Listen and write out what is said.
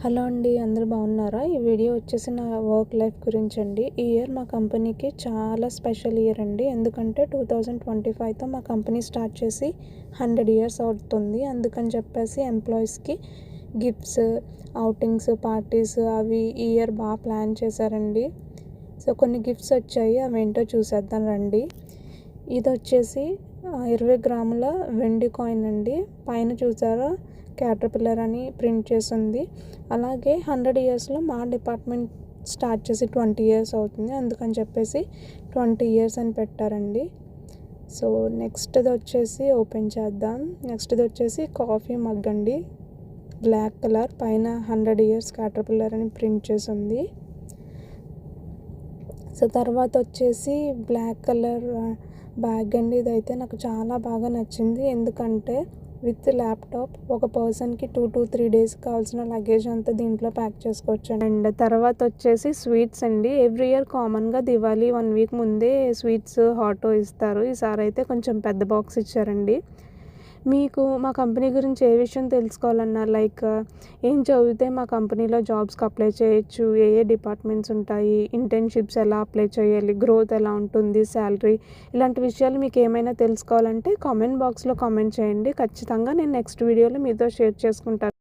Hello అండి, అందరూ బాగున్నారా? ఈ వీడియో వచ్చేసి నా వర్క్ లైఫ్ గురించి అండి. ఈ ఇయర్ మా కంపెనీకి చాలా స్పెషల్ ఇయర్ అండి. ఎందుకంటే 2025తో మా కంపెనీ స్టార్ట్ చేసి 100 ఇయర్స్ అవుతుంది. అందుకని చెప్పేసి ఎంప్లాయీస్కి గిఫ్ట్స్, ఔటింగ్స్, పార్టీస్ అవి ఈ ఇయర్ బాగా ప్లాన్ చేశారండి. సో కొన్ని గిఫ్ట్స్ వచ్చాయి, అవి ఏంటో చూసేద్దాం రండి. ఇది వచ్చేసి 20 గ్రాముల వెండి కాయిన్ అండి. పైన చూసారా క్యాటర్పిల్లర్ అని ప్రింట్ చేసి ఉంది. అలాగే 100 ఇయర్స్లో మా డిపార్ట్మెంట్ స్టార్ట్ చేసి 20 ఇయర్స్ అవుతుంది. అందుకని చెప్పేసి 20 ఇయర్స్ అని పెట్టారండి. సో నెక్స్ట్ది వచ్చేసి ఓపెన్ చేద్దాం. నెక్స్ట్ది వచ్చేసి కాఫీ మగ్ అండి, బ్లాక్ కలర్, పైన 100 ఇయర్స్ క్యాటర్పిల్లర్ అని ప్రింట్ చేసి ఉంది. సో తర్వాత వచ్చేసి బ్లాక్ కలర్ బ్యాగ్ అండి. ఇదైతే నాకు చాలా బాగా నచ్చింది, ఎందుకంటే విత్ ల్యాప్టాప్ ఒక పర్సన్కి 2 to 3 డేస్ కావాల్సిన లగేజ్ అంతా దీంట్లో ప్యాక్ చేసుకోవచ్చు. అండ్ తర్వాత వచ్చేసి స్వీట్స్ అండి. ఎవ్రీ ఇయర్ కామన్గా దివాళీ 1 వీక్ ముందే స్వీట్స్ హాట్ ఇస్తారు. ఈసారి అయితే కొంచెం పెద్ద బాక్స్ ఇచ్చారండి. మీకు మా కంపెనీ గురించి ఏ విషయం తెలుసుకోవాలన్నా, లైక్ ఏం చదివితే మా కంపెనీలో జాబ్స్కి అప్లై చేయొచ్చు, ఏ డిపార్ట్మెంట్స్ ఉంటాయి, ఇంటర్న్షిప్స్ ఎలా అప్లై చేయాలి, గ్రోత్ ఎలా ఉంటుంది, శాలరీ, ఇలాంటి విషయాలు మీకు ఏమైనా తెలుసుకోవాలంటే కామెంట్ బాక్స్లో కామెంట్ చేయండి. ఖచ్చితంగా నేను నెక్స్ట్ వీడియోలో మీతో షేర్ చేసుకుంటాను.